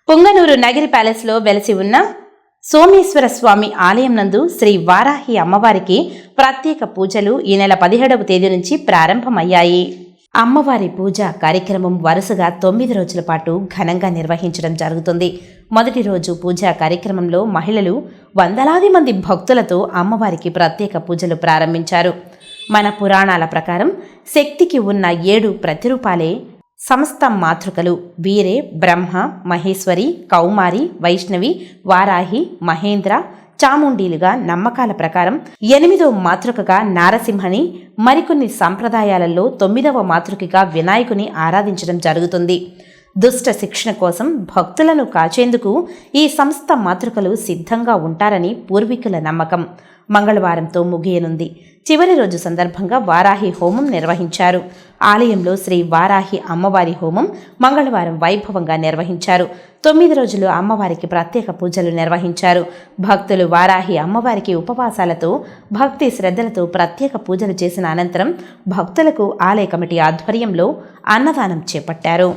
పుంగనూరు నగిరి ప్యాలెస్లో వెలసి ఉన్న సోమేశ్వర స్వామి ఆలయం నందు శ్రీ వారాహి అమ్మవారికి ప్రత్యేక పూజలు ఈ నెల 17వ తేదీ నుంచి ప్రారంభమయ్యాయి. అమ్మవారి పూజ కార్యక్రమం వరుసగా 9 రోజుల పాటు ఘనంగా నిర్వహించడం జరుగుతుంది. మొదటి రోజు పూజా కార్యక్రమంలో మహిళలు వందలాది మంది భక్తులతో అమ్మవారికి ప్రత్యేక పూజలు ప్రారంభించారు. మన పురాణాల ప్రకారం శక్తికి ఉన్న 7 ప్రతిరూపాలే సమస్త మాతృకలు. వీరే బ్రహ్మ, మహేశ్వరి, కౌమారి, వైష్ణవి, వారాహి, మహేంద్ర, చాముండీలుగా నమ్మకాల ప్రకారం 8వ మాతృకగా నారసింహని, మరికొన్ని సంప్రదాయాలలో 9వ మాతృకగా వినాయకుని ఆరాధించడం జరుగుతుంది. దుష్ట శిక్షణ కోసం భక్తులను కాచేందుకు ఈ సమస్త మాతృకలు సిద్ధంగా ఉంటారని పూర్వీకుల నమ్మకం. మంగళవారంతో ముగియనుంది. చివరి రోజు సందర్భంగా వారాహి హోమం నిర్వహించారు. ఆలయంలో శ్రీ వారాహి అమ్మవారి హోమం మంగళవారం వైభవంగా నిర్వహించారు. 9 రోజులు అమ్మవారికి ప్రత్యేక పూజలు నిర్వహించారు. భక్తులు వారాహి అమ్మవారికి ఉపవాసాలతో భక్తి శ్రద్ధలతో ప్రత్యేక పూజలు చేసిన అనంతరం భక్తులకు ఆలయ కమిటీ ఆధ్వర్యంలో అన్నదానం చేపట్టారు.